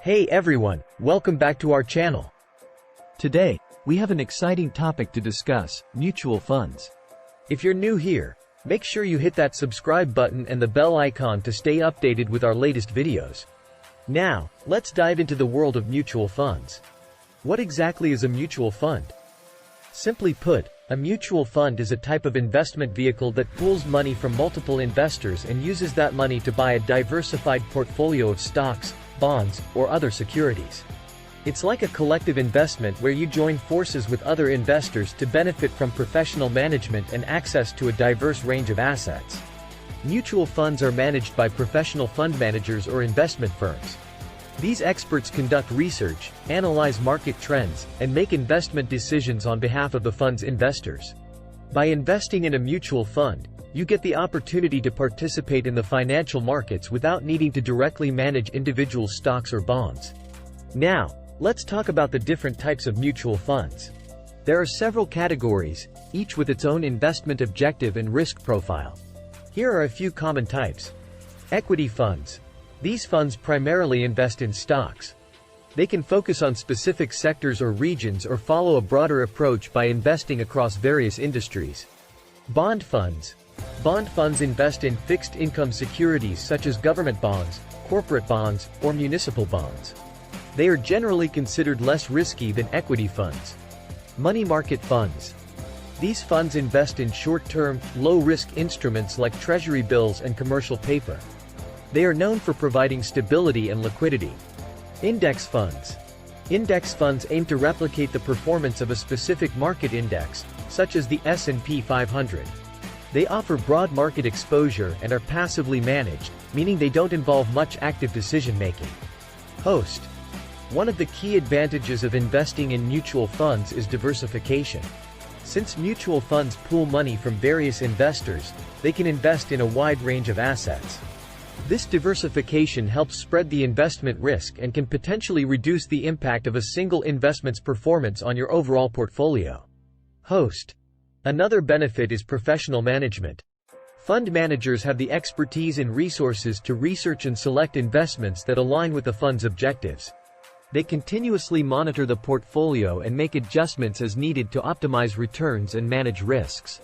Hey everyone, welcome back to our channel. Today, we have an exciting topic to discuss: mutual funds. If you're new here, make sure you hit that subscribe button and the bell icon to stay updated with our latest videos. Now, let's dive into the world of mutual funds. What exactly is a mutual fund? Simply put, a mutual fund is a type of investment vehicle that pools money from multiple investors and uses that money to buy a diversified portfolio of stocks, bonds, or other securities. It's like a collective investment where you join forces with other investors to benefit from professional management and access to a diverse range of assets. Mutual funds are managed by professional fund managers or investment firms. These experts conduct research, analyze market trends, and make investment decisions on behalf of the fund's investors. By investing in a mutual fund, you get the opportunity to participate in the financial markets without needing to directly manage individual stocks or bonds. Now, let's talk about the different types of mutual funds. There are several categories, each with its own investment objective and risk profile. Here are a few common types. Equity funds. These funds primarily invest in stocks. They can focus on specific sectors or regions or follow a broader approach by investing across various industries. Bond funds. Bond funds invest in fixed income securities such as government bonds, corporate bonds, or municipal bonds. They are generally considered less risky than equity funds. Money market funds. These funds invest in short-term, low-risk instruments like treasury bills and commercial paper. They are known for providing stability and liquidity. Index funds. Index funds aim to replicate the performance of a specific market index, such as the S&P 500. They offer broad market exposure and are passively managed, meaning they don't involve much active decision-making. Host. One of the key advantages of investing in mutual funds is diversification. Since mutual funds pool money from various investors, they can invest in a wide range of assets. This diversification helps spread the investment risk and can potentially reduce the impact of a single investment's performance on your overall portfolio. Host. Another benefit is professional management. Fund managers have the expertise and resources to research and select investments that align with the fund's objectives. They continuously monitor the portfolio and make adjustments as needed to optimize returns and manage risks.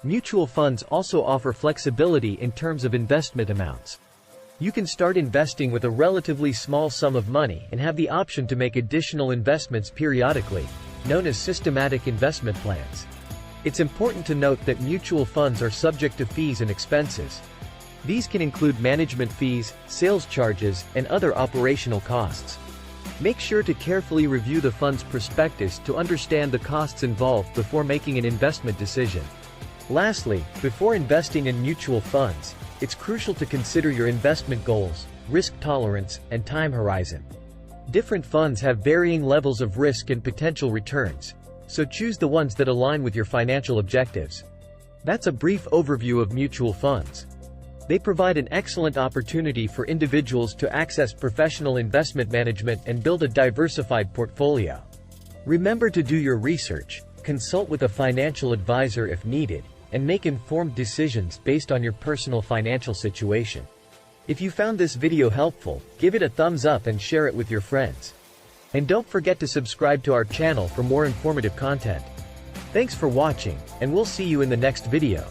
Mutual funds also offer flexibility in terms of investment amounts. You can start investing with a relatively small sum of money and have the option to make additional investments periodically, known as systematic investment plans. It's important to note that mutual funds are subject to fees and expenses. These can include management fees, sales charges, and other operational costs. Make sure to carefully review the fund's prospectus to understand the costs involved before making an investment decision. Lastly, before investing in mutual funds, it's crucial to consider your investment goals, risk tolerance, and time horizon. Different funds have varying levels of risk and potential returns, so choose the ones that align with your financial objectives. That's a brief overview of mutual funds. They provide an excellent opportunity for individuals to access professional investment management and build a diversified portfolio. Remember to do your research, consult with a financial advisor if needed, and make informed decisions based on your personal financial situation. If you found this video helpful, give it a thumbs up and share it with your friends. And don't forget to subscribe to our channel for more informative content. Thanks for watching, and we'll see you in the next video.